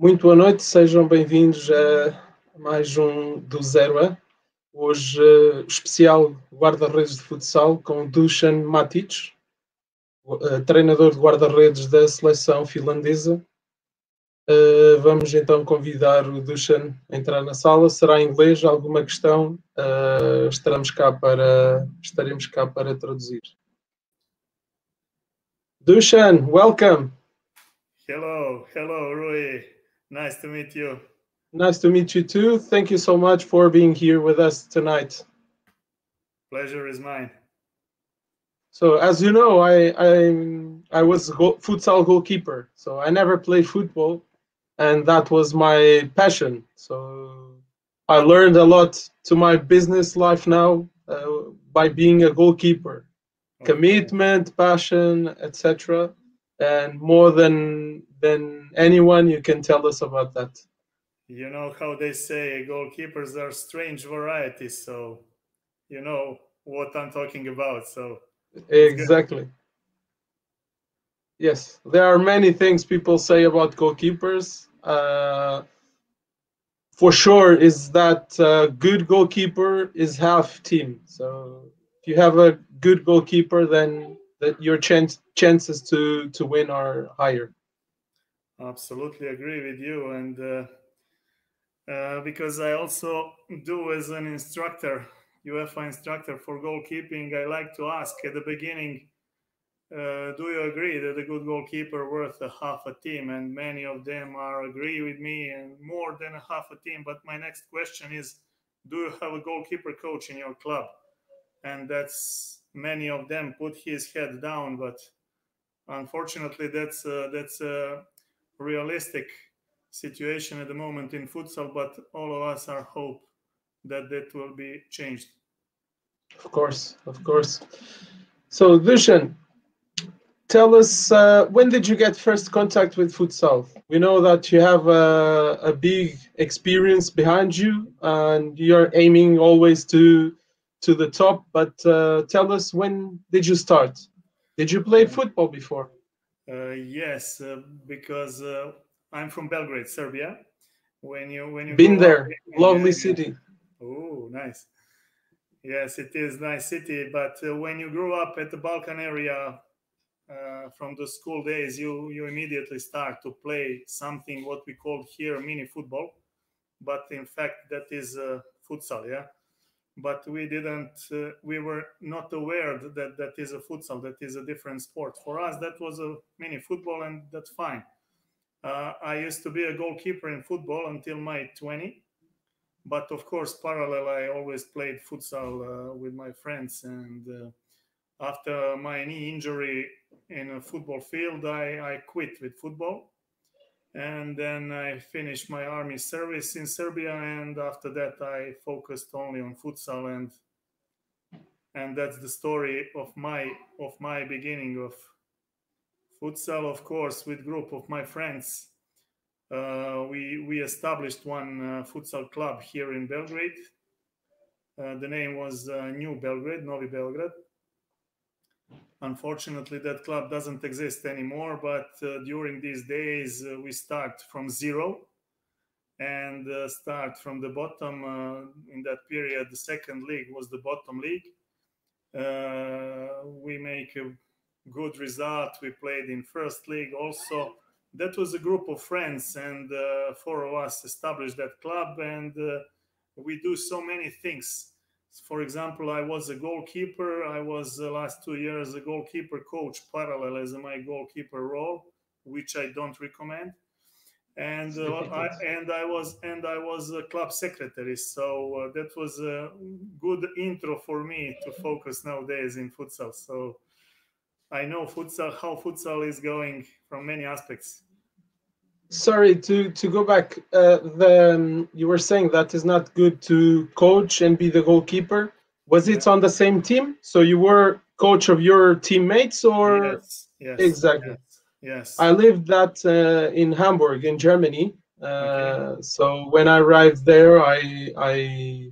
Muito boa noite, sejam bem-vindos a mais um do Zero a. Hoje, especial guarda-redes de futsal com Dusan Matic, treinador de guarda-redes da seleção finlandesa. Vamos então convidar o Dusan a entrar na sala. Será em inglês, alguma questão? Estaremos cá para traduzir. Dusan, welcome. Hello, Rui. Nice to meet you. Nice to meet you too. Thank you so much for being here with us tonight. Pleasure is mine. So, as you know, I was futsal goalkeeper. So I never played football, and that was my passion. So I learned a lot to my business life now by being a goalkeeper. Okay. Commitment, passion, etc. And more than anyone, you can tell us about that. You know how they say goalkeepers are strange varieties, so you know what I'm talking about. So exactly. Yes, there are many things people say about goalkeepers. For sure, is that a good goalkeeper is half team. So if you have a good goalkeeper, then your chances to win are higher. Absolutely agree with you, and because I also do as an instructor, UEFA instructor for goalkeeping, I like to ask at the beginning, do you agree that a good goalkeeper worth a half a team? And many of them agree with me, and more than a half a team. But my next question is, do you have a goalkeeper coach in your club? And that's many of them put his head down, but unfortunately that's a realistic situation at the moment in futsal, but all of us are hope that will be changed. Of course. So Dusan, tell us, when did you get first contact with futsal? We know that you have a big experience behind you, and you're aiming always to the top. But tell us, when did you start? Did you play football before? Yes, because I'm from Belgrade, Serbia. When you been there, lovely city. Oh, nice. Yes, it is nice city. But when you grew up at the Balkan area, from the school days, you immediately start to play something what we call here mini football, but in fact that is futsal, yeah. But we didn't, we were not aware that is a futsal, that is a different sport. For us, that was a mini football, and that's fine. I used to be a goalkeeper in football until my 20, but of course, parallel, I always played futsal with my friends, and after my knee injury in a football field, I quit with football. And then I finished my army service in Serbia, and after that I focused only on futsal, and that's the story of my beginning of futsal. Of course, with group of my friends, we established one futsal club here in Belgrade. The name was New Belgrade, Novi Belgrade. Unfortunately, that club doesn't exist anymore, but during these days, we start from zero and start from the bottom. In that period, the second league was the bottom league. We make a good result. We played in first league also. That was a group of friends, and four of us established that club, and we do so many things. For example, I was a goalkeeper. I was the last 2 years a goalkeeper coach parallel as my goalkeeper role, which I don't recommend. And I was a club secretary. So that was a good intro for me to focus nowadays in futsal. So I know futsal, how futsal is going from many aspects. Sorry, to go back, you were saying that is not good to coach and be the goalkeeper. Was it on the same team? So you were coach of your teammates, or? Yes, exactly. Yes. I lived that in Hamburg, in Germany. So when I arrived there, I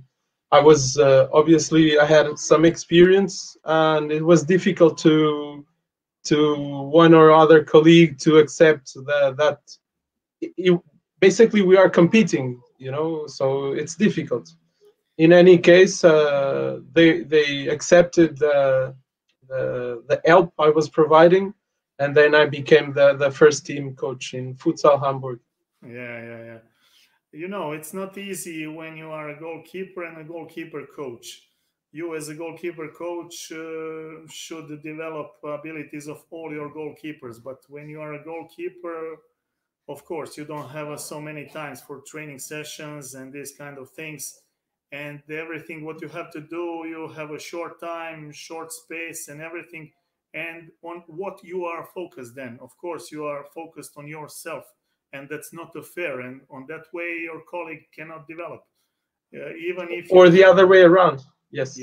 was obviously I had some experience, and it was difficult to one or other colleague to accept that basically we are competing, so it's difficult. In any case, they accepted the help I was providing, and then I became the first team coach in Futsal Hamburg. Yeah. It's not easy when you are a goalkeeper and a goalkeeper coach. You, as a goalkeeper coach, should develop abilities of all your goalkeepers. But when you are a goalkeeper, of course, you don't have so many times for training sessions and these kind of things. And everything what you have to do, you have a short time, short space, and everything. And on what you are focused, then, of course, you are focused on yourself, and that's not fair. And on that way, your colleague cannot develop. Even if or you the other way around. Yes.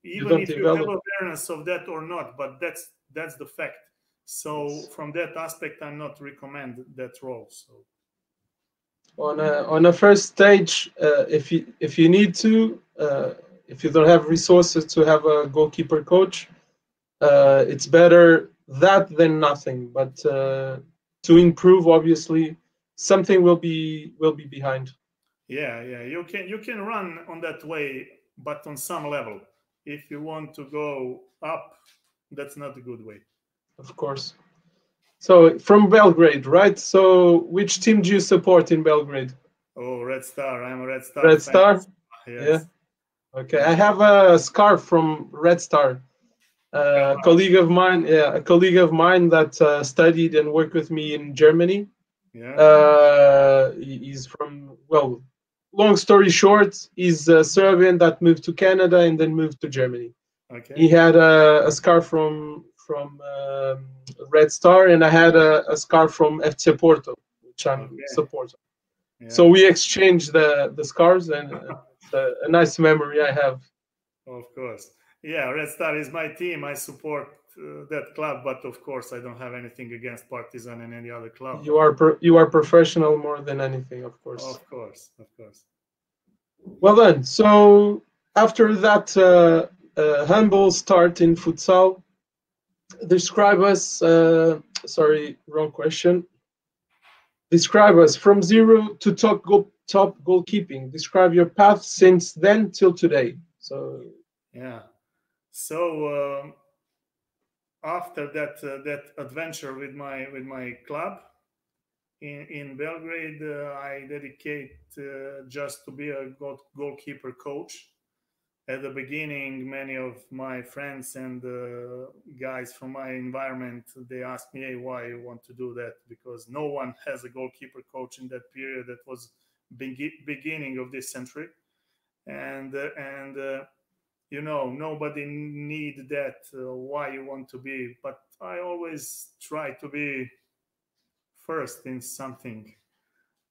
Even if you have awareness of that or not, but that's the fact. So from that aspect, I'm not recommend that role. So on a first stage, if you need to, if you don't have resources to have a goalkeeper coach, it's better that than nothing. But to improve, obviously, something will be behind. Yeah, you can run on that way, but on some level. If you want to go up, that's not a good way. Of course. So from Belgrade, right? So which team do you support in Belgrade? Oh, Red Star. I'm a Red Star Red fan. Star? Yes. Yeah. Okay. I have a scarf from Red Star. A colleague of mine that studied and worked with me in Germany. Yeah. He's from, well, long story short, he's a Serbian that moved to Canada and then moved to Germany. Okay. He had a scarf from Red Star, and I had a scarf from FC Porto, which I'm supporting. Yeah. So we exchanged the scarves, and it's a nice memory I have. Of course. Yeah, Red Star is my team. I support that club, but of course I don't have anything against Partizan and any other club. You are professional more than anything, of course. Of course. Well then, so after that humble start in futsal, describe us. Sorry, wrong question. Describe us from zero to top goalkeeping. Describe your path since then till today. So yeah. So after that adventure with my club in Belgrade, I dedicate just to be a goalkeeper coach. At the beginning, many of my friends and guys from my environment, they asked me, hey, why you want to do that? Because no one has a goalkeeper coach in that period. That was beginning of this century. And nobody need that, why you want to be. But I always try to be first in something.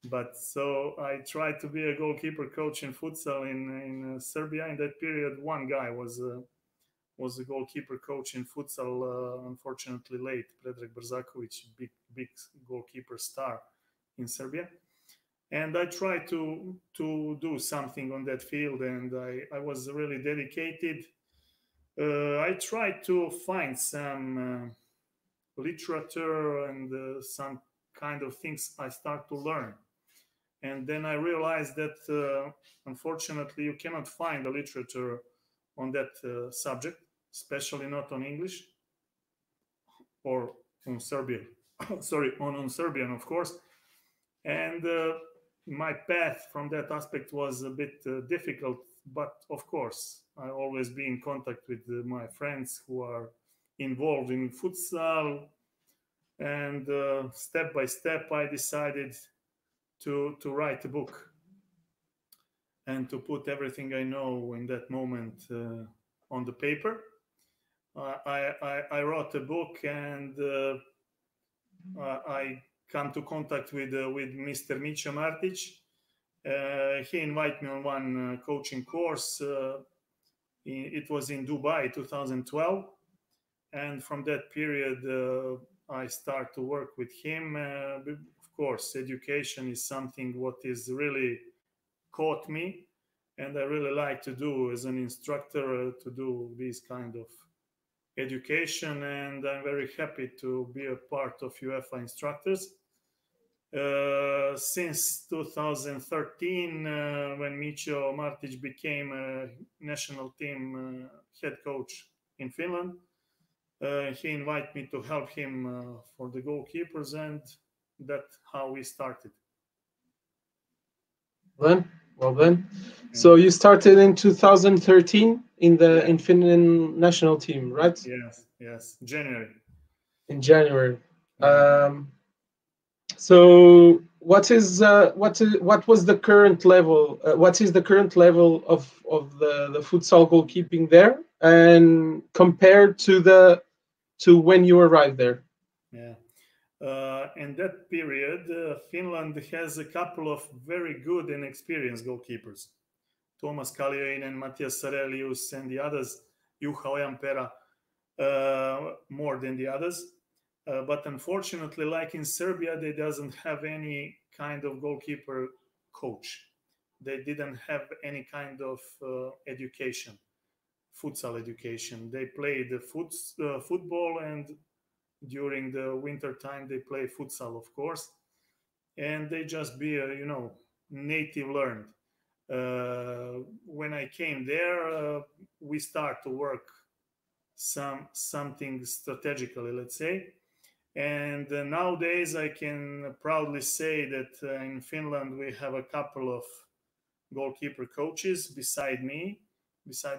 But so I tried to be a goalkeeper coach in futsal in Serbia. In that period, one guy was a goalkeeper coach in futsal. Unfortunately, late, Predrag Brzakovic, big goalkeeper star in Serbia. And I tried to do something on that field, and I was really dedicated. I tried to find some literature and some kind of things I start to learn. And then I realized that, unfortunately, you cannot find the literature on that subject, especially not on English or on Serbian. Sorry, on Serbian, of course. And my path from that aspect was a bit difficult. But of course, I always be in contact with my friends who are involved in futsal. And step by step, I decided to write a book and to put everything I know in that moment on the paper. I wrote a book, and I come to contact with Mr. Mico Martic. He invited me on one coaching course. It was in Dubai, 2012. And from that period, I start to work with him. Of course, education is something what is really caught me, and I really like to do as an instructor to do this kind of education, and I'm very happy to be a part of UEFA instructors. Since 2013, when Mico Martic became a national team head coach in Finland, he invited me to help him for the goalkeepers, and that's how we started. Well then. So you started in 2013 in Finland national team, right? Yes, January. In January. So what was the current level? What is the current level of the futsal goalkeeping there, and compared to when you arrived there? Yeah. In that period, Finland has a couple of very good and experienced goalkeepers. Tuomas Kallioinen, Matias Sarelius, and the others, Juha Ojanperä, more than the others. But unfortunately, like in Serbia, they doesn't have any kind of goalkeeper coach. They didn't have any kind of education, futsal education. They played the football, and during the winter time they play futsal, of course, and they just be native learned. When I came there, we start to work something strategically, let's say. And nowadays I can proudly say that in Finland we have a couple of goalkeeper coaches beside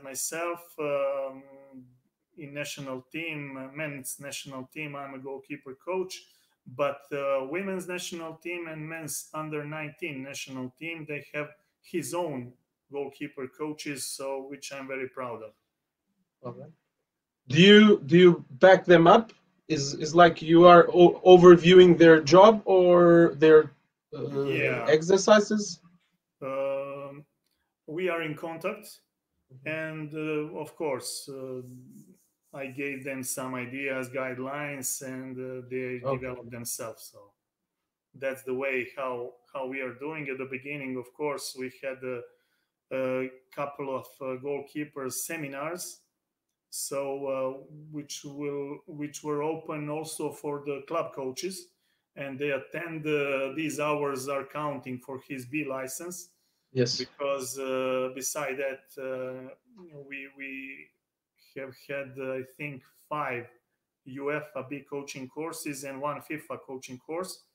myself. In national team, men's national team, I'm a goalkeeper coach. But women's national team and men's under 19 national team, they have his own goalkeeper coaches, so which I'm very proud of. Okay. Do you back them up? Is like you are overviewing their job or their exercises? We are in contact, and of course I gave them some ideas, guidelines, and they developed themselves. So that's the way how we are doing. At the beginning, of course, we had a couple of goalkeepers seminars, so which were open also for the club coaches, and they attend. These hours are counting for his B license. Yes. Because beside that, we have had I think 5 UEFA B coaching courses and 1 FIFA coaching course,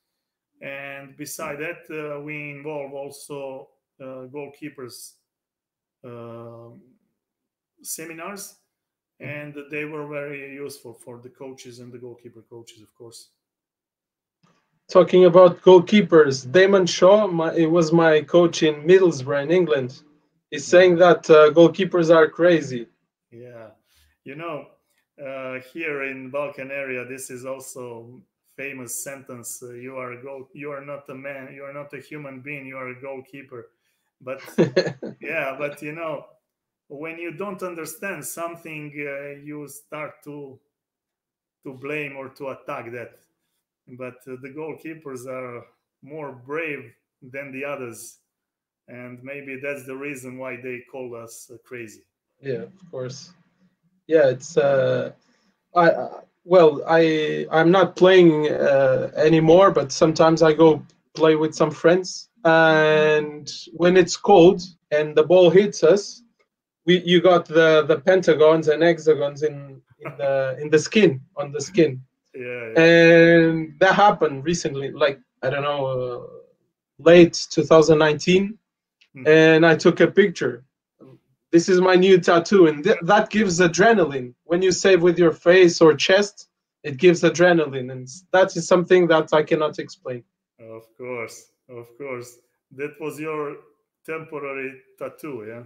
and beside that, we involve also goalkeepers seminars, and they were very useful for the coaches and the goalkeeper coaches, of course. Talking about goalkeepers, Damon Shaw, it was my coach in Middlesbrough in England. He's saying that goalkeepers are crazy. Yeah, here in Balkan area, this is also famous sentence: "You are not a man. You are not a human being. You are a goalkeeper." But yeah, but when you don't understand something, you start to blame or to attack that. But the goalkeepers are more brave than the others, and maybe that's the reason why they call us crazy. Yeah, of course. Yeah, it's I'm not playing anymore, but sometimes I go play with some friends, and when it's cold and the ball hits us, you got the pentagons and hexagons in the skin, on the skin. Yeah. And that happened recently, like I don't know, late 2019, and I took a picture. This is my new tattoo, and that gives adrenaline. When you save with your face or chest, it gives adrenaline, and that is something that I cannot explain. Of course. That was your temporary tattoo, yeah?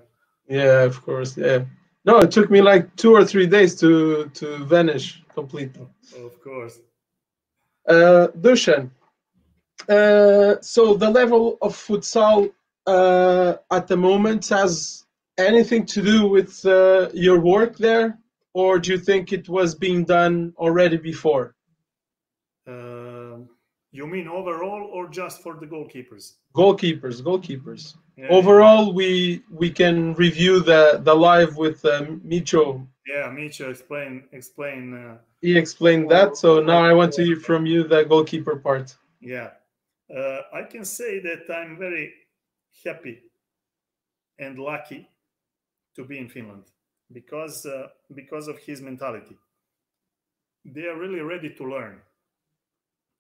Yeah, of course, yeah. No, it took me like 2 or 3 days to vanish completely. Of course. Dusan, so the level of futsal at the moment has anything to do with your work there, or do you think it was being done already before? You mean overall or just for the goalkeepers? Goalkeepers. Yeah, overall, we can review the live with Mico. Yeah, Mico explain. He explained that, so now I want to hear from you the goalkeeper part. Yeah. I can say that I'm very happy and lucky to be in Finland because of his mentality. They are really ready to learn,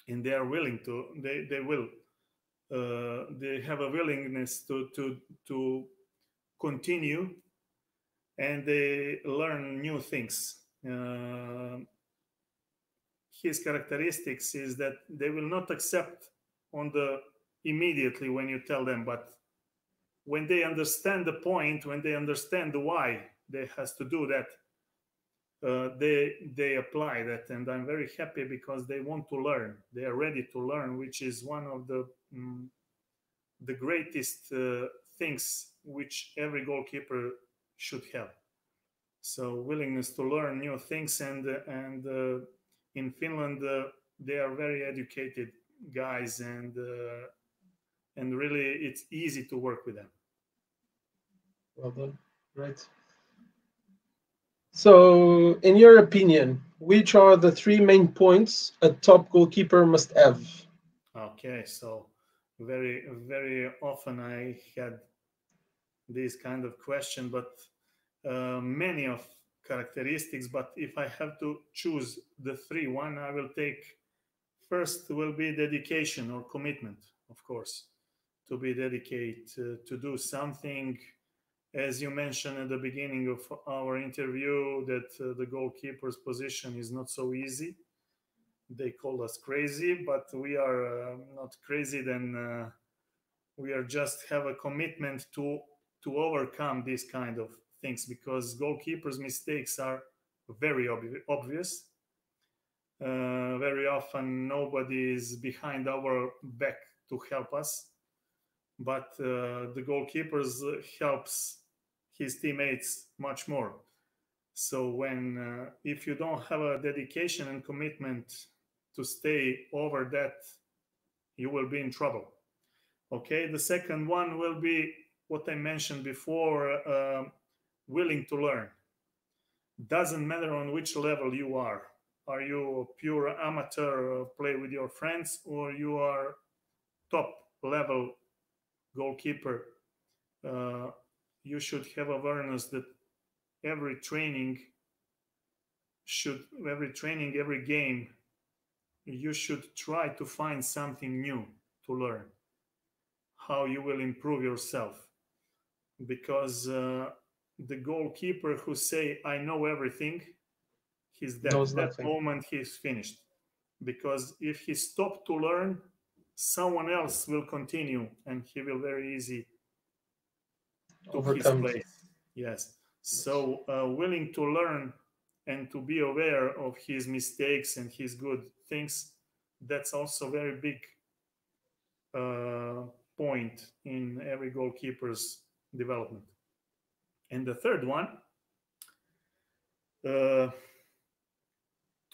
and they are willing to. They will. They have a willingness to continue, and they learn new things. His characteristics is that they will not accept on the immediately when you tell them, but when they understand the point, when they understand the why they has to do that, they apply that. And I'm very happy because they want to learn. They are ready to learn, which is one of the greatest things which every goalkeeper should have. So willingness to learn new things, and in Finland they are very educated guys, and really it's easy to work with them. Well done. Great. So, in your opinion, which are the 3 main points a top goalkeeper must have? Okay, so very often I had this kind of question, but many of characteristics. But if I have to choose the 3, one I will take first will be dedication or commitment, of course, to be dedicated to do something. As you mentioned at the beginning of our interview, that the goalkeeper's position is not so easy. They call us crazy, but we are not crazy. Then we are just have a commitment to overcome these kind of things, because goalkeepers' mistakes are very obvious. Very often nobody is behind our back to help us, but the goalkeepers helps his teammates much more. So when if you don't have a dedication and commitment to stay over that, you will be in trouble. Okay, the second one will be what I mentioned before, willing to learn. Doesn't matter on which level you are. Are you a pure amateur, play with your friends, or you are top level goalkeeper? You should have awareness that every training, every game, you should try to find something new to learn, how you will improve yourself. Because the goalkeeper who say, I know everything, he's dead. That moment he's finished. Because if he stopped to learn, someone else will continue, and he will very easy to his place. Yes. So willing to learn and to be aware of his mistakes and his good things, that's also very big point in every goalkeeper's development. And the third one, to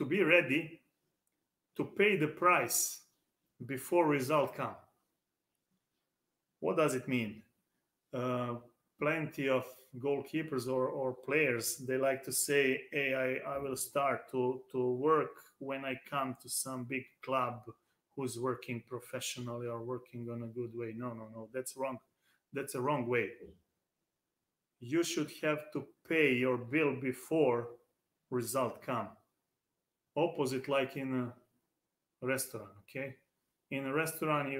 be ready to pay the price before result come. What does it mean? Plenty of goalkeepers or players, they like to say, hey, I will start to work when I come to some big club who's working professionally or working on a good way. No, that's wrong. That's a wrong way. You should have to pay your bill before result come. Opposite like in a restaurant, okay? In a restaurant,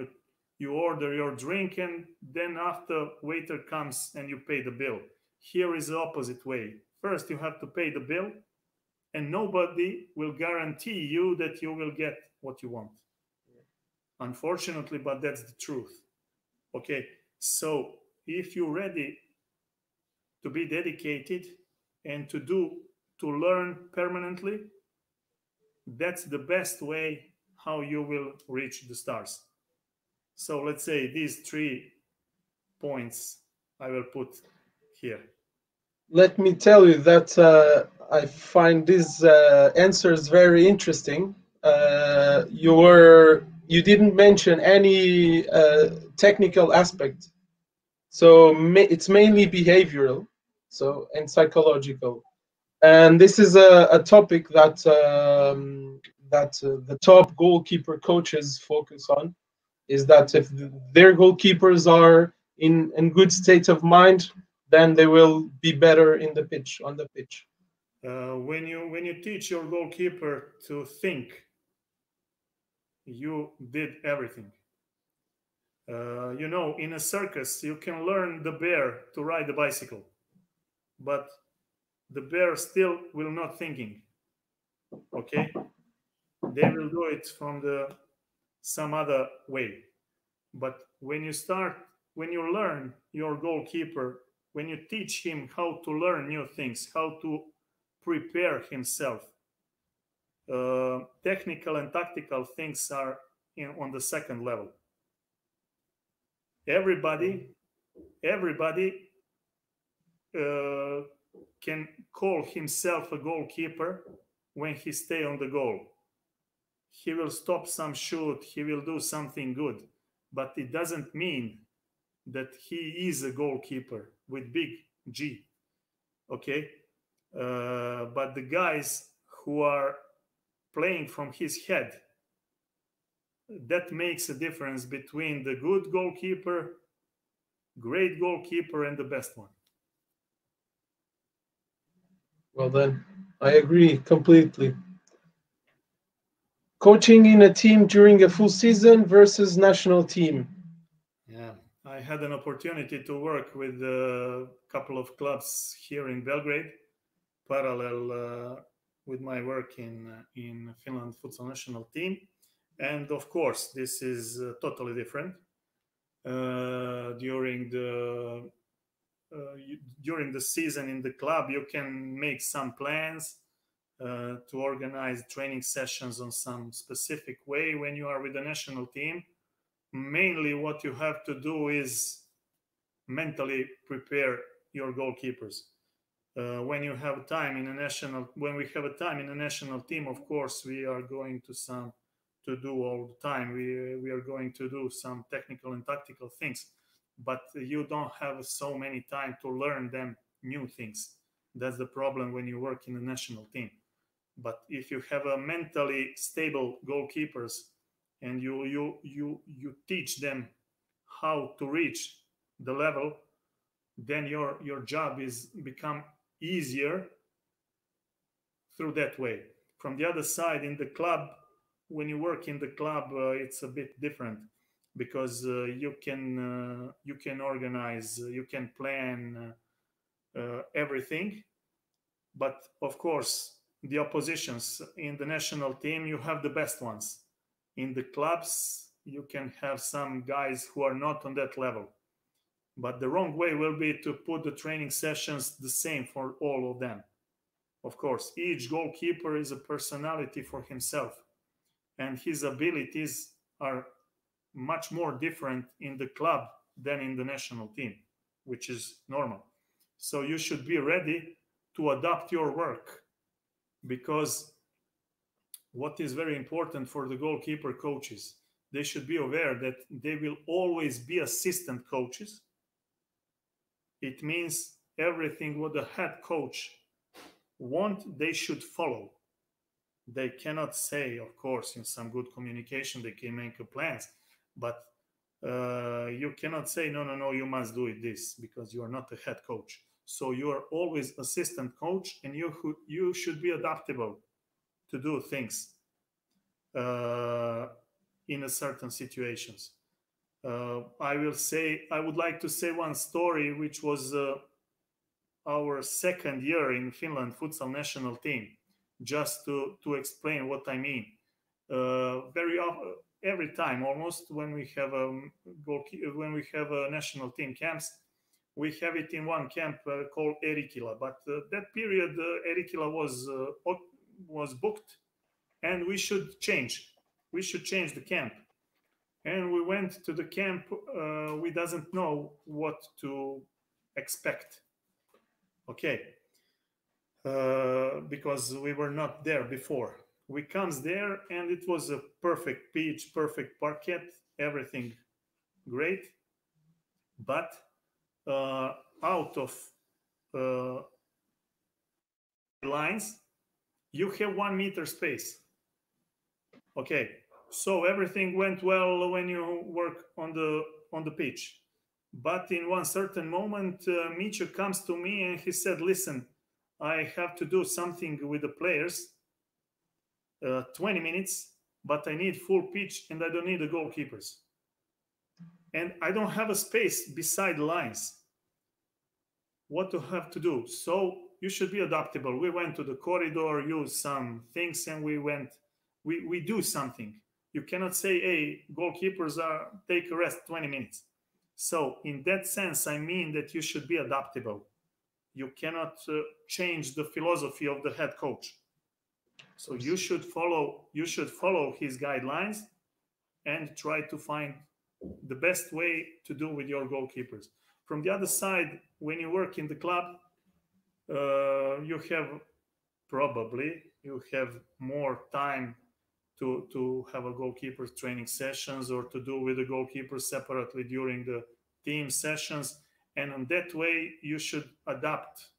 you order your drink, and then after waiter comes and you pay the bill. Here is the opposite way. First you have to pay the bill, and nobody will guarantee you that you will get what you want. Unfortunately, but that's the truth. Okay, so if you're ready to be dedicated and to learn permanently, that's the best way how you will reach the stars. So let's say these 3 points I will put here. Let me tell you that I find these answers very interesting. You didn't mention any technical aspect, so it's mainly behavioral, and psychological. And this is a topic that the top goalkeeper coaches focus on. is that if their goalkeepers are in good state of mind, then they will be better in the pitch, on the pitch. When you teach your goalkeeper to think, you did everything. You know, in a circus, you can learn the bear to ride the bicycle, but the bear still will not thinking. Okay, they will do it from some other way. But when you learn your goalkeeper, when you teach him how to learn new things, how to prepare himself, technical and tactical things are on the second level. Everybody can call himself a goalkeeper when he stay on the goal. He will stop some shoot, he will do something good, but it doesn't mean that he is a goalkeeper with big G. Okay, but the guys who are playing from his head, that makes a difference between the good goalkeeper, great goalkeeper, and the best one. Well then, I agree completely. Coaching in a team during a full season versus national team. Yeah, I had an opportunity to work with a couple of clubs here in Belgrade, parallel with my work in Finland futsal national team, and of course this is totally different. During the season in the club, you can make some plans to organize training sessions on some specific way. When you are with the national team, mainly what you have to do is mentally prepare your goalkeepers. When we have a time in a national team, of course we are going to do all the time. We are going to do some technical and tactical things, but you don't have so many time to learn them new things. That's the problem when you work in a national team. But if you have a mentally stable goalkeepers and you teach them how to reach the level, then your job is become easier through that way. From the other side, in the club, when you work in the club, it's a bit different, because you can organize, you can plan everything. But of course, the oppositions in the national team, you have the best ones. In the clubs, you can have some guys who are not on that level. But the wrong way will be to put the training sessions the same for all of them. Of course, each goalkeeper is a personality for himself, and his abilities are much more different in the club than in the national team, which is normal. So you should be ready to adapt your work, because what is very important for the goalkeeper coaches, they should be aware that they will always be assistant coaches. It means everything what the head coach want, they should follow. They cannot say, of course, in some good communication, they can make plans, but you cannot say, no, you must do it this, because you are not a head coach. So you are always assistant coach, and you should be adaptable to do things in a certain situations. I would like to say one story, which was our second year in Finland futsal national team, just to explain what I mean. Every time, almost, when we have a national team camps, we have it in one camp called Erikila. But that period, Erikila was booked, and we should change. We should change the camp. And we went to the camp. We doesn't know what to expect. Okay, because we were not there before. We comes there, and it was a perfect pitch, perfect parquet, everything great. But out of lines, you have 1 meter space. Okay, So everything went well when you work on the pitch. But in one certain moment, Mico comes to me and he said, "Listen, I have to do something with the players, 20 minutes, but I need full pitch and I don't need the goalkeepers. And I don't have a space beside the lines. What to have to do? So you should be adaptable." We went to the corridor, used some things, and we do something. You cannot say, "Hey, goalkeepers take a rest 20 minutes." So in that sense, I mean that you should be adaptable. You cannot change the philosophy of the head coach. So you should follow his guidelines and try to find the best way to do with your goalkeepers. From the other side, when you work in the club, you have more time to have a goalkeeper training sessions, or to do with the goalkeepers separately during the team sessions. And in that way, you should adapt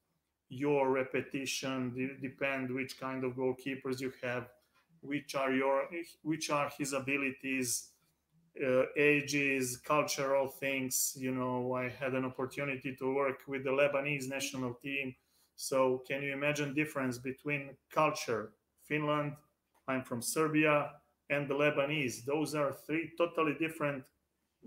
your repetition, depend which kind of goalkeepers you have, which are his abilities, ages, cultural things. I had an opportunity to work with the Lebanese national team. So can you imagine difference between culture? Finland, I'm from Serbia, and the Lebanese. Those are three totally different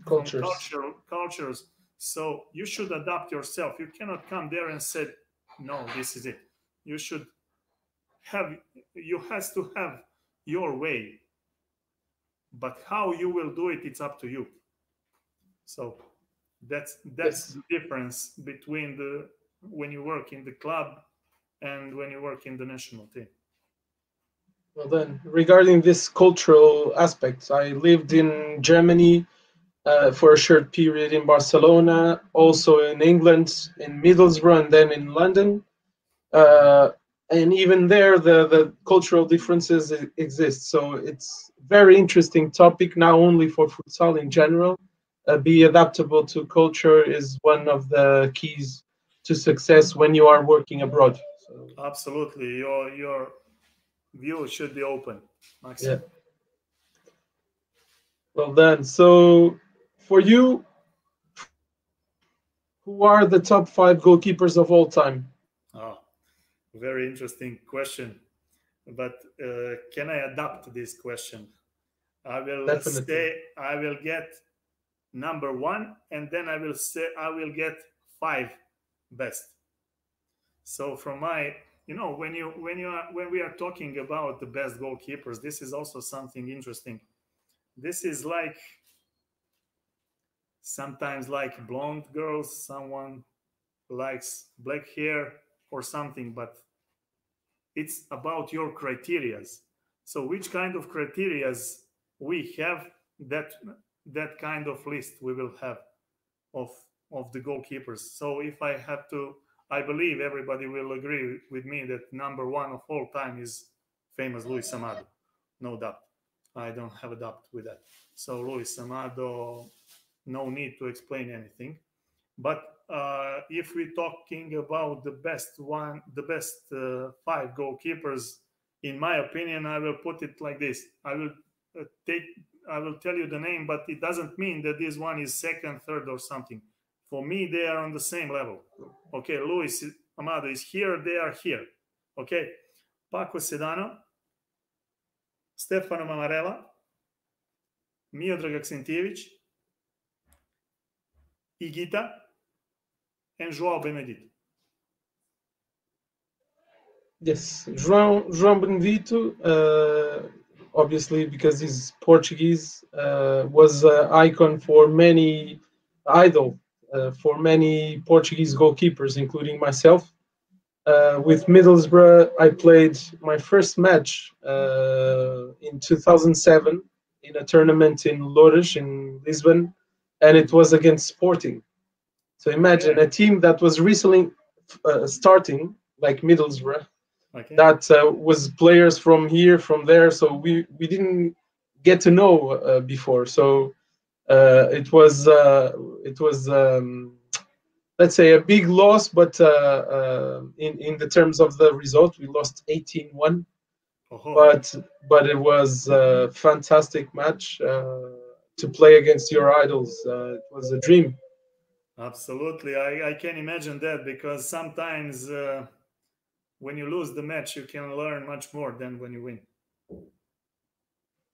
cultures. So you should adapt yourself. You cannot come there and say, "No, this is it." You has to have your way. But how you will do it, it's up to you. So that's Yes. the difference between when you work in the club and when you work in the national team. Well then, regarding this cultural aspect, I lived in Germany for a short period, in Barcelona, also in England, in Middlesbrough, and then in London. And even there, the cultural differences exist. So it's very interesting topic, not only for futsal in general. Be adaptable to culture is one of the keys to success when you are working abroad. So, absolutely, your view should be open, Maxim. yeah. Well done. So, for you, who are the top 5 goalkeepers of all time? Oh, very interesting question. But can I adapt this question? I will Definitely. say I will get number 1, and then I will say I will get 5 best. So from my, when we are talking about the best goalkeepers, this is also something interesting. This is like sometimes like blonde girls, someone likes black hair or something, but it's about your criterias. So which kind of criterias we have, that kind of list we will have of the goalkeepers. So if I have to, I believe everybody will agree with me that number 1 of all time is famous Luis Amado, no doubt. I don't have a doubt with that. So Luis Amado, no need to explain anything. But if we're talking about the best 5 goalkeepers, in my opinion, I will put it like this. I will tell you the name, but it doesn't mean that this one is second, third, or something. For me, they are on the same level. Okay, Luis Amado is here, they are here. Okay, Paco Sedano, Stefano Mamarella, Miodrag Aksentijević, Igita, and João Benedito. Yes, João Benedito, obviously because he's Portuguese, was an icon for many, idol for many Portuguese goalkeepers, including myself. With Middlesbrough, I played my first match in 2007 in a tournament in Loures in Lisbon, and it was against Sporting. So imagine a team that was recently starting, like Middlesbrough, that was players from here, from there. So we didn't get to know before. So it was let's say a big loss, but in the terms of the result, we lost 18-1. but it was a fantastic match to play against your idols. It was a dream. Absolutely, I can imagine that, because sometimes when you lose the match, you can learn much more than when you win.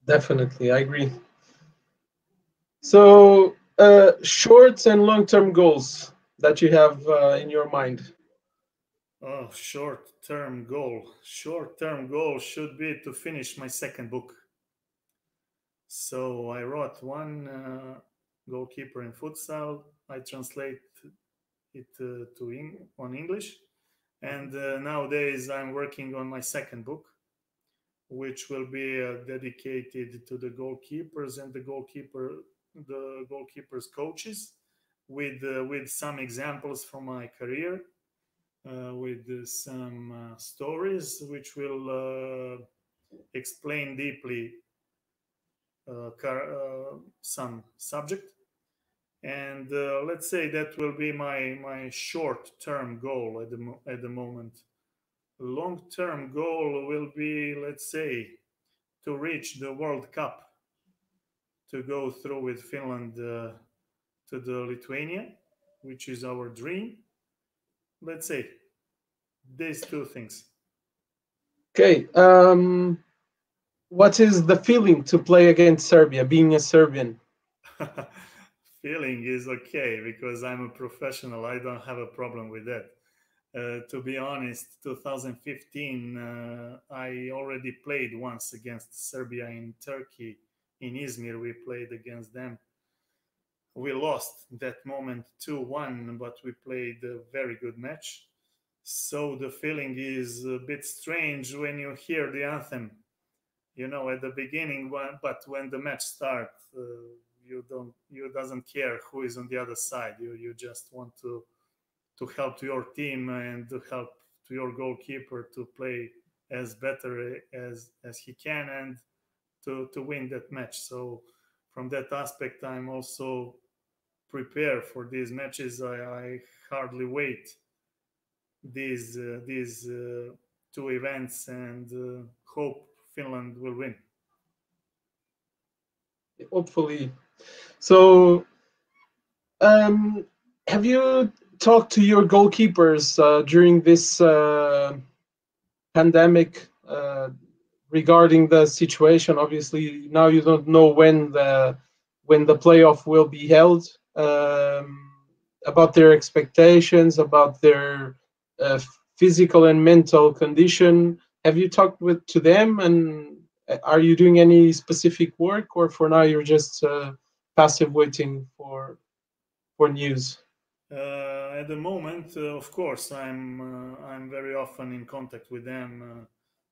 Definitely, I agree. So, short and long-term goals that you have in your mind. Oh, short-term goal. Short-term goal should be to finish my second book. So I wrote one, goalkeeper in futsal. I translate it on English, and nowadays I'm working on my second book, which will be dedicated to the goalkeepers and the goalkeepers coaches, with some examples from my career, with some stories which will explain deeply some subject. And let's say that will be my short-term goal at the moment. Long-term goal will be, let's say, to reach the World Cup, to go through with Finland to the Lithuania, which is our dream. Let's say these two things. Okay. What is the feeling to play against Serbia, being a Serbian? Feeling is okay, because I'm a professional. I don't have a problem with that. To be honest, 2015, I already played once against Serbia in Turkey. In Izmir, we played against them. We lost that moment 2-1, but we played a very good match. So the feeling is a bit strange when you hear the anthem, at the beginning, but when the match starts, you doesn't care who is on the other side. You just want to help to your team and to help to your goalkeeper to play as better as he can, and to win that match. So from that aspect, I'm also prepared for these matches. I hardly wait these two events, and hope Finland will win. Hopefully. So, have you talked to your goalkeepers during this pandemic regarding the situation? Obviously, now you don't know when the playoff will be held. About their expectations, about their physical and mental condition. Have you talked to them, and are you doing any specific work, or for now you're just passive waiting for news? At the moment, of course, I'm very often in contact with them.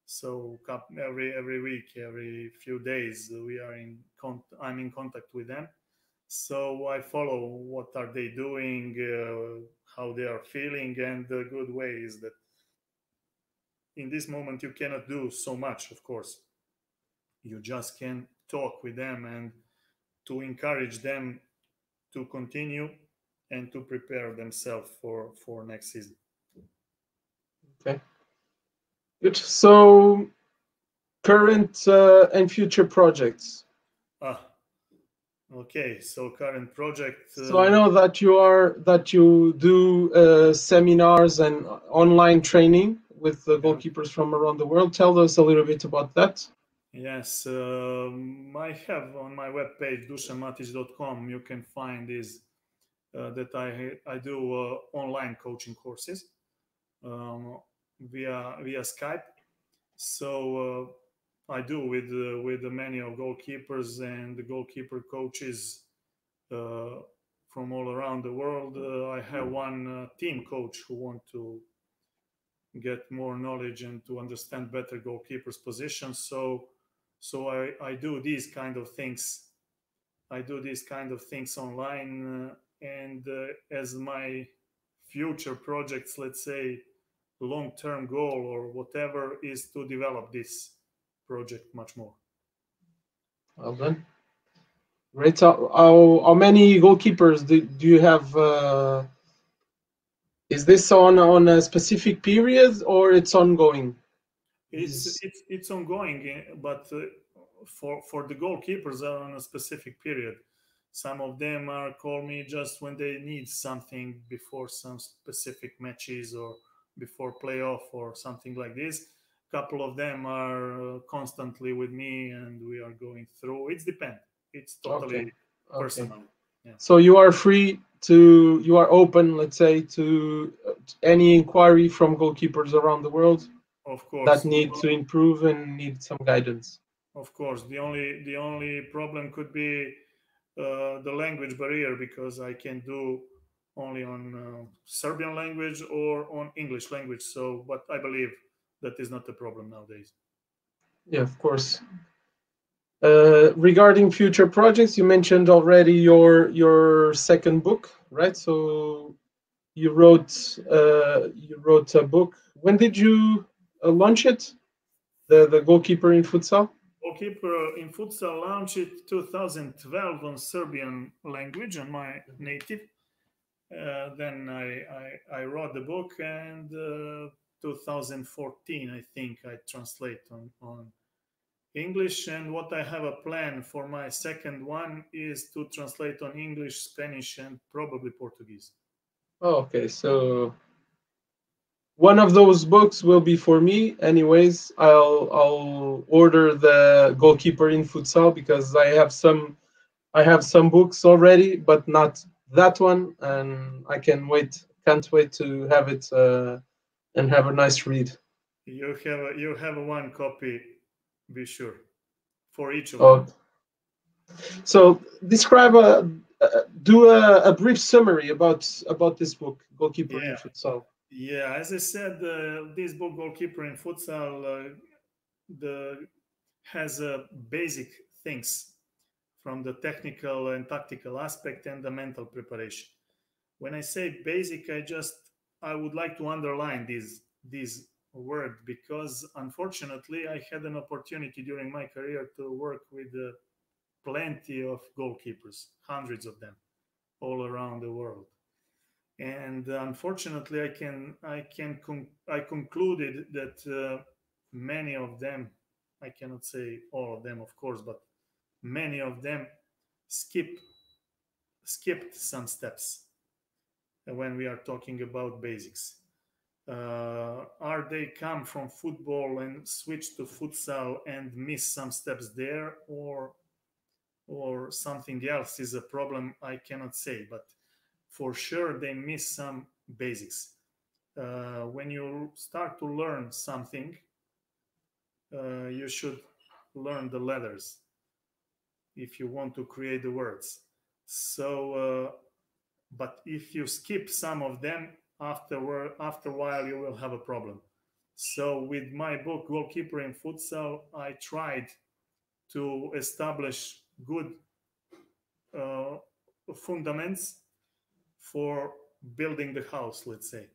So every week, every few days, I'm in contact with them. So I follow what are they doing, how they are feeling, and the good way is that in this moment you cannot do so much. Of course, you just can talk with them and to encourage them to continue and to prepare themselves for next season. Okay, good. So current and future projects. Okay, so current project. So I know that you do seminars and online training with the goalkeepers from around the world. Tell us a little bit about that. Yes, I have on my webpage dusanmatic.com. You can find this that I do online coaching courses via Skype. So I do with many of goalkeepers and the goalkeeper coaches from all around the world. I have one team coach who want to get more knowledge and to understand better goalkeepers' positions. So I do these kind of things. I do these kind of things online, and as my future projects, let's say long-term goal or whatever, is to develop this project much more. Well done. Great. How many goalkeepers do you have? Is this on a specific period or it's ongoing? It's ongoing, but for the goalkeepers are on a specific period. Some of them are call me just when they need something before some specific matches or before playoff or something like this. Couple of them are constantly with me, and we are going through. It's depend. It's totally personal. Yeah. So you are free to, you are open, let's say, to any inquiry from goalkeepers around the world, of course, that need to improve and need some guidance. Of course, the only problem could be the language barrier, because I can do only on Serbian language or on English language. So, but I believe that is not a problem nowadays. Yeah, of course. Regarding future projects, you mentioned already your second book, right? So you wrote a book. When did you launch it? The Goalkeeper in Futsal? Goalkeeper in Futsal launched it 2012 on Serbian language, on my native. Then I wrote the book, and 2014, I think, I translate on English. And what I have a plan for my second one is to translate on English, Spanish, and probably Portuguese. Oh, okay. So one of those books will be for me. Anyways, I'll order the Goalkeeper in Futsal because I have some books already, but not that one, and I can't wait to have it and have a nice read. You have one copy, be sure, for each of Oh, them. so describe do a brief summary about this book, Goalkeeper in Futsal. Yeah, as I said, this book, Goalkeeper in Futsal, has basic things from the technical and tactical aspect and the mental preparation. When I say basic, I would like to underline this word, because unfortunately I had an opportunity during my career to work with plenty of goalkeepers, hundreds of them, all around the world. And unfortunately, I concluded that many of them, I cannot say all of them, of course, but many of them skipped some steps when we are talking about basics. Are they come from football and switch to futsal and miss some steps there, or something else is a problem? I cannot say, but for sure they miss some basics. When you start to learn something, you should learn the letters if you want to create the words. So, but if you skip some of them, after a while you will have a problem. So with my book, Goalkeeper in Futsal, I tried to establish good fundaments for building the house, let's say.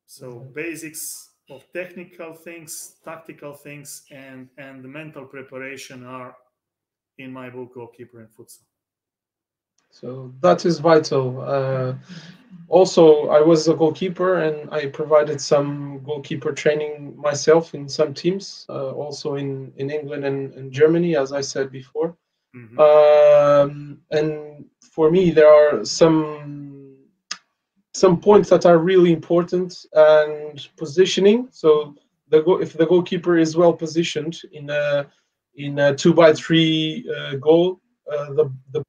So basics of technical things, tactical things, and the mental preparation are in my book, Goalkeeper in Futsal. So that is vital. Also, I was a goalkeeper and I provided some goalkeeper training myself in some teams, also in England and Germany, as I said before. And for me, there are some points that are really important, and positioning. So if the goalkeeper is well positioned in a 2x3 goal,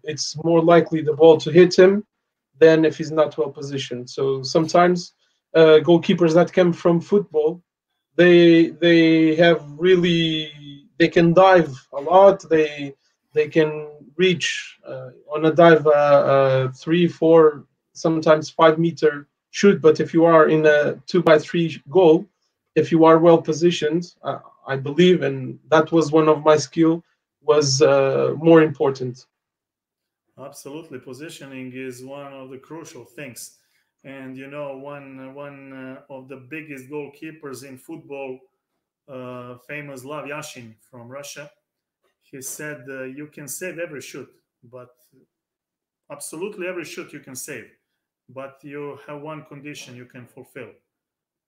it's more likely the ball to hit him than if he's not well positioned. So sometimes goalkeepers that come from football, they have really, they can dive a lot. They can reach on a dive 3, 4, sometimes 5 meter shoot. But if you are in a 2x3 goal, if you are well positioned, I believe, and that was one of my skill, was more important. Absolutely, positioning is one of the crucial things. And you know, one of the biggest goalkeepers in football, famous Lav Yashin from Russia, he said, "You can save every shoot, but absolutely every shoot you can save, but you have one condition you can fulfill: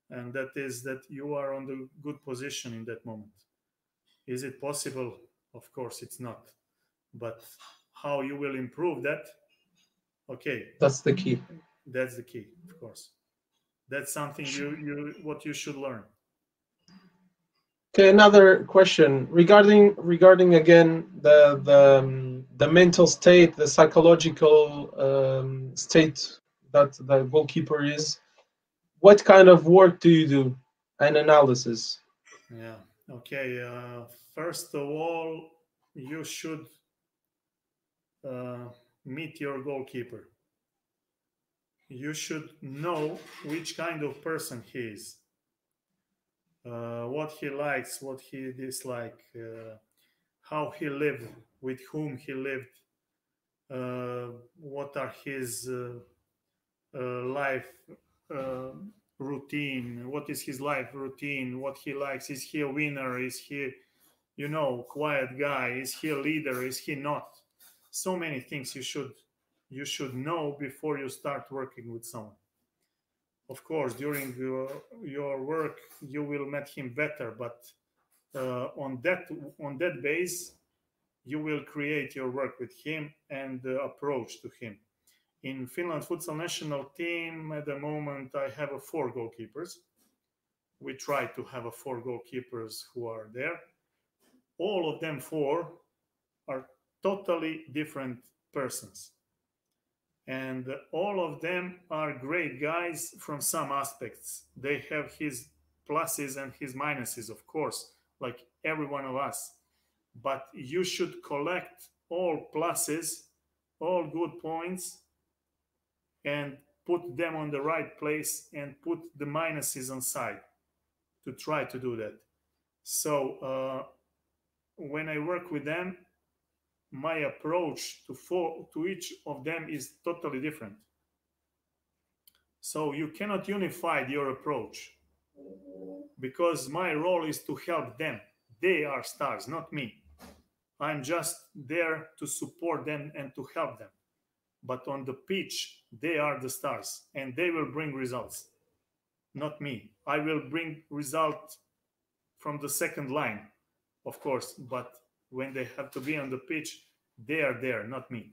and that is that you are on the good position in that moment. Is it possible? Of course it's not, but how you will improve that? Okay, That's the key. that's the key, of course. That's something what you should learn. Okay, another question regarding again the mental state, the psychological state that the goalkeeper is. What kind of work do you do? An analysis. Yeah. Okay. First of all, you should meet your goalkeeper. You should know which kind of person he is, what he likes, what he dislikes, how he lived, with whom he lived, what are his life uh, routine, what is his life routine, what he likes. Is he a winner? Is he, quiet guy? Is he a leader? Is he not? So many things you should know before you start working with someone. Of course, during your work, you will make him better, but on that base, you will create your work with him and the approach to him. In Finland futsal national team, at the moment, I have 4 goalkeepers. We try to have 4 goalkeepers who are there. All of them 4 are totally different persons. And all of them are great guys from some aspects. They have his pluses and his minuses, of course, like every one of us. But you should collect all pluses, all good points, and put them on the right place and put the minuses on side to try to do that. So when I work with them, my approach to each of them is totally different. So you cannot unify your approach, because my role is to help them. They are stars, not me. I'm just there to support them and to help them. But on the pitch, they are the stars and they will bring results, not me. I will bring results from the second line, of course, but when they have to be on the pitch, they are there, not me.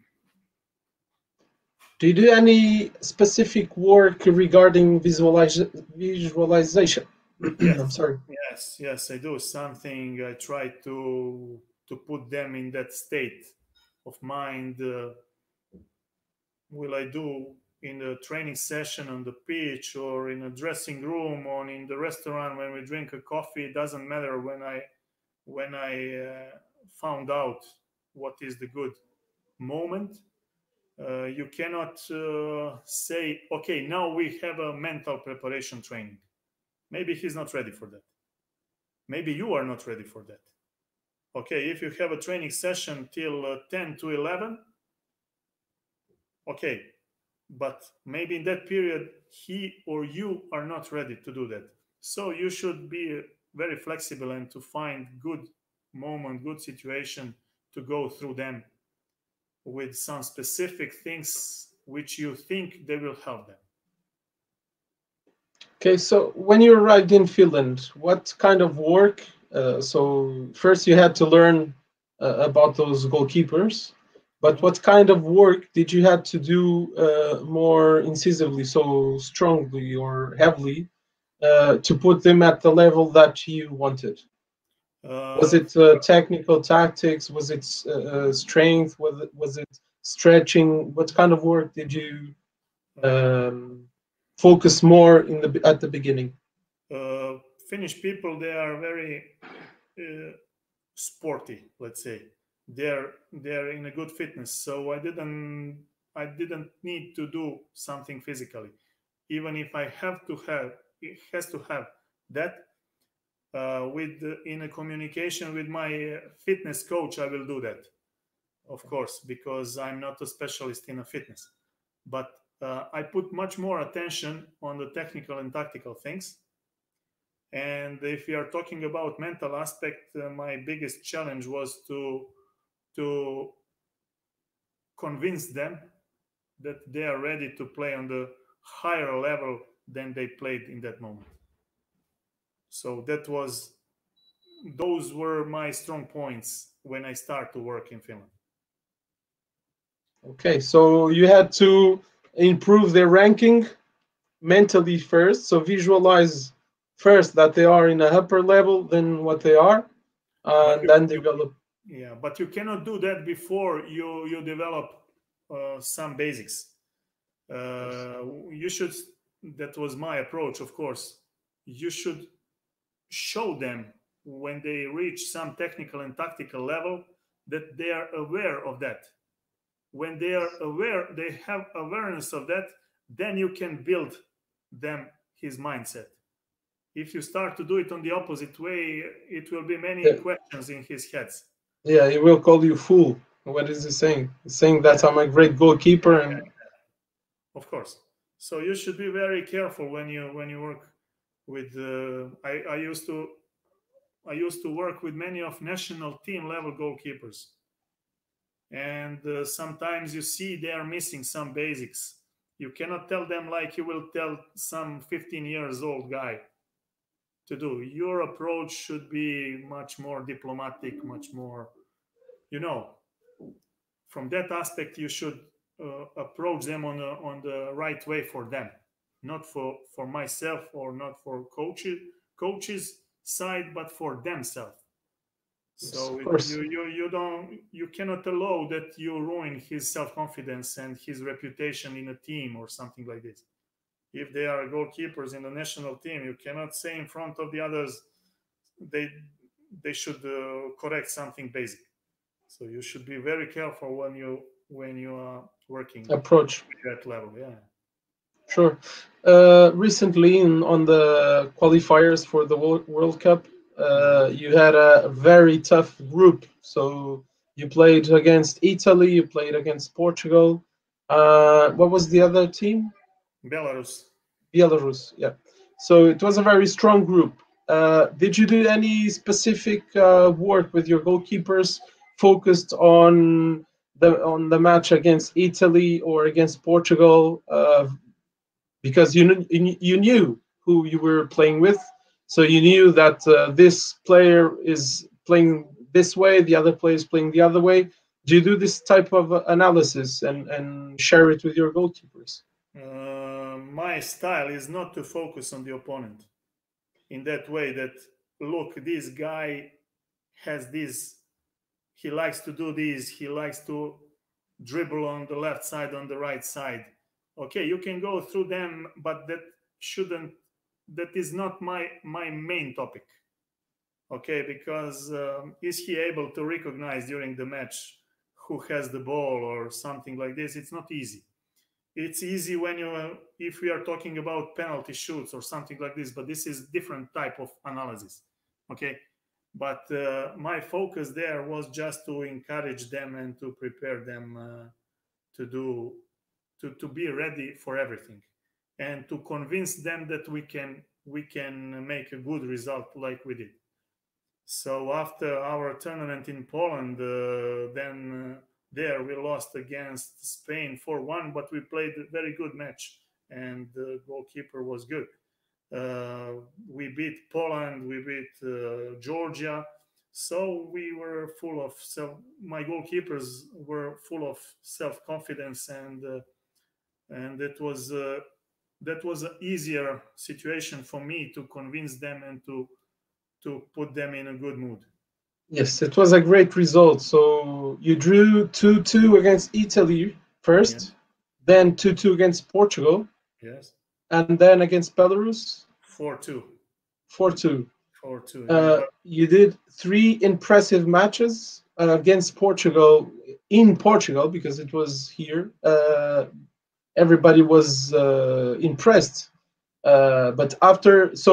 Do you do any specific work regarding visualization? Yes. I'm sorry. Yes, I do something. I try to put them in that state of mind. Will I do in the training session on the pitch, or in a dressing room, or in the restaurant when we drink a coffee? It doesn't matter. When I found out what is the good moment, you cannot say, okay, now we have a mental preparation training. Maybe he's not ready for that. Maybe you are not ready for that. Okay, if you have a training session till 10 to 11, okay, but maybe in that period he or you are not ready to do that. So you should be very flexible and to find good moment, good situation to go through them with some specific things which you think they will help them. Okay, so when you arrived in Finland, what kind of work? So first you had to learn about those goalkeepers, but what kind of work did you have to do more incisively, so strongly or heavily, to put them at the level that you wanted? Was it technical tactics? Was it strength? Was it stretching? What kind of work did you focus more at the beginning? Finnish people, they are very sporty, let's say. They're in a good fitness, so I didn't need to do something physically, even if I have to have it has to have that with in a communication with my fitness coach. I will do that, of course, because I'm not a specialist in a fitness, but I put much more attention on the technical and tactical things. And if we are talking about mental aspect, my biggest challenge was to convince them that they are ready to play on the higher level than they played in that moment. So those were my strong points when I start to work in Finland. Okay, so you had to improve their ranking mentally first, so visualize first that they are in a upper level than what they are, and then develop. Yeah, but you cannot do that before you develop some basics. You should. That was my approach, of course. You should show them when they reach some technical and tactical level that they are aware of that. When they are aware, they have awareness of that, then you can build them his mindset. If you start to do it on the opposite way, it will be many questions in his heads. Yeah, he will call you fool. What is he saying? He's saying that I'm a great goalkeeper, and of course. So you should be very careful when you work with. I used to work with many of national team level goalkeepers, and sometimes you see they are missing some basics. You cannot tell them like you will tell some 15 years old guy to do. Your approach should be much more diplomatic, much more, from that aspect you should approach them on the right way for them, not for myself or not for coaches side, but for themselves. So you cannot allow that you ruin his self-confidence and his reputation in a team or something like this. If they are goalkeepers in the national team, you cannot say in front of the others they should correct something basic. So you should be very careful when you are working approach at that level. Yeah. Sure. Recently, on the qualifiers for the World Cup, you had a very tough group. So you played against Italy, you played against Portugal. What was the other team? Belarus, yeah. So it was a very strong group. Did you do any specific work with your goalkeepers focused on the match against Italy or against Portugal? Because you knew who you were playing with, so you knew that this player is playing this way, the other player is playing the other way. Do you do this type of analysis and share it with your goalkeepers? My style is not to focus on the opponent in that way, that look, this guy has this, he likes to do this, he likes to dribble on the left side, on the right side. Okay, you can go through them, but that is not my main topic. Okay, because is he able to recognize during the match who has the ball or something like this? It's not easy. It's easy when if we are talking about penalty shoots or something like this, but this is different type of analysis. Okay, but my focus there was just to encourage them and to prepare them to be ready for everything, and to convince them that we can make a good result like we did. So after our tournament in Poland, then there we lost against Spain 4-1, but we played a very good match and the goalkeeper was good. We beat Poland, we beat Georgia. So we were full of my goalkeepers were full of self-confidence, and that was an easier situation for me to convince them and to put them in a good mood. Yes, it was a great result. So you drew 2-2 against Italy first, yeah. Then 2-2 against Portugal. Yes. And then against Belarus? 4-2. 4-2. 4-2. Yeah. You did 3 impressive matches against Portugal, in Portugal, because it was here. Everybody was impressed. But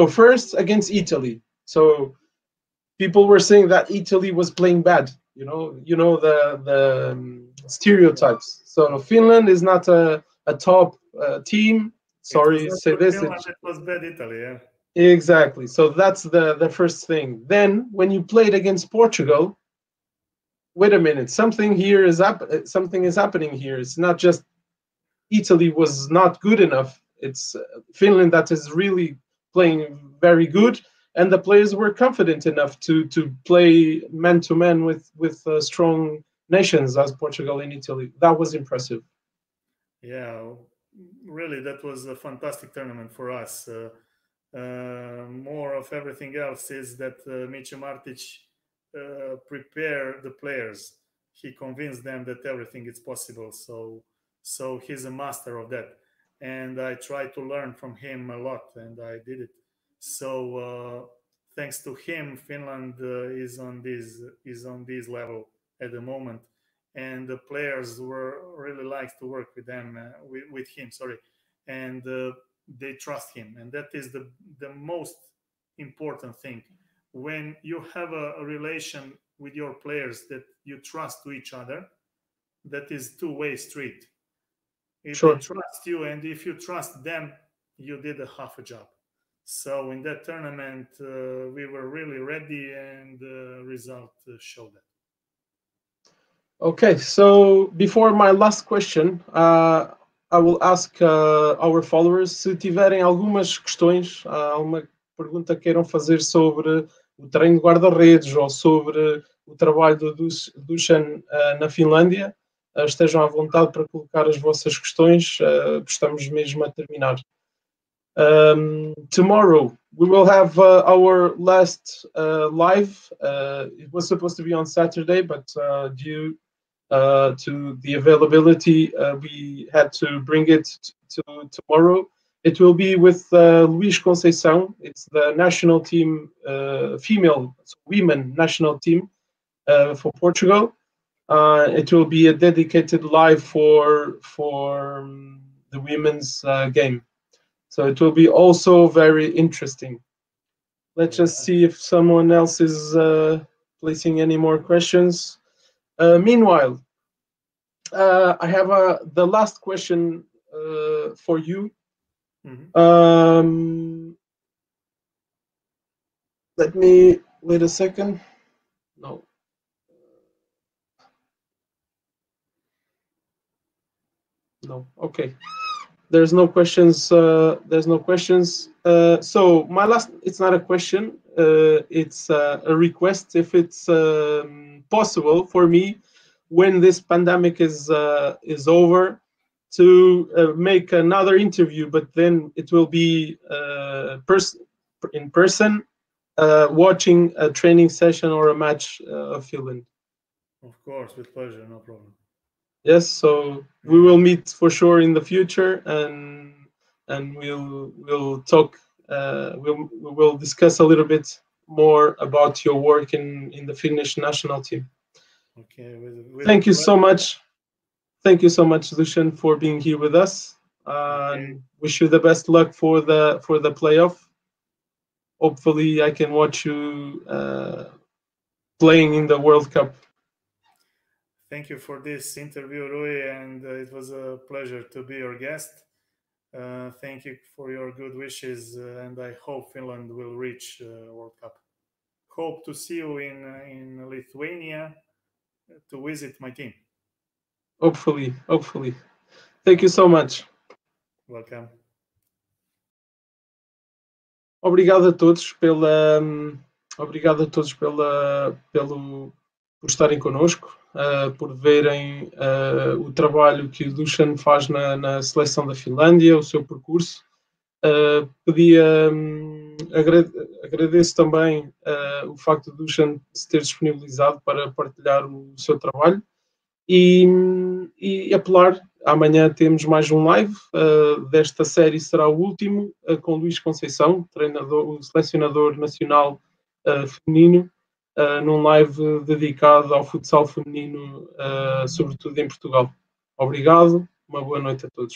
first against Italy. So people were saying that Italy was playing bad. You know the stereotypes. So Finland is not a top team. Sorry to say this. Finland, it was bad Italy, yeah. Exactly. So that's the first thing. Then when you played against Portugal, wait a minute, something is happening here. It's not just Italy was not good enough. It's Finland that is really playing very good. and the players were confident enough to play man to man with strong nations as Portugal and Italy. That was impressive. Yeah, really, that was a fantastic tournament for us. More of everything else is that Mico Martic prepared the players. He convinced them that everything is possible. So he's a master of that, and I tried to learn from him a lot, and I did it. So thanks to him, Finland is on this level at the moment, and the players were really like to work with them with him. Sorry, and they trust him, and that is the most important thing. When you have a relation with your players that you trust to each other, that is two-way street. If Sure. they trust you and if you trust them, you did a half a job. So in that tournament, we were really ready, and the result showed that. Okay, so before my last question, I will ask our followers se tiverem algumas questões, alguma pergunta que queiram fazer sobre o treino de guarda-redes ou sobre o trabalho do Dusan na Finlândia, estejam à vontade para colocar as vossas questões, estamos mesmo a terminar. Tomorrow we will have our last live. It was supposed to be on Saturday, but due to the availability, we had to bring it to tomorrow. It will be with Luís Conceição. It's the national team, female women national team for Portugal. It will be a dedicated live for the women's game. So it will be also very interesting. Let's just see if someone else is placing any more questions. Meanwhile, I have the last question for you. Mm-hmm. Let me wait a second. No. No. Okay. There's no questions. There's no questions. So my last, it's not a question. It's a request. If it's possible for me, when this pandemic is over, to make another interview, but then it will be in person, watching a training session or a match of Finland. Of course, with pleasure, no problem. Yes, so we will meet for sure in the future, and we'll talk. We'll discuss a little bit more about your work in the Finnish national team. Okay. Thank you so much. Thank you so much, Dusan, for being here with us. And wish you the best luck for the playoff. Hopefully, I can watch you playing in the World Cup. Thank you for this interview, Rui, and it was a pleasure to be your guest. Thank you for your good wishes, and I hope Finland will reach World Cup. Hope to see you in Lithuania to visit my team. Hopefully. Thank you so much. Welcome. Obrigado a todos por estarem connosco, por verem o trabalho que o Dusan faz na seleção da Finlândia, o seu percurso. Agradeço também o facto de Dusan se ter disponibilizado para partilhar o seu trabalho e apelar. Amanhã temos mais um live desta série, será o último, com Luís Conceição, o selecionador nacional feminino, num live dedicado ao futsal feminino, sobretudo em Portugal. Obrigado, uma boa noite a todos.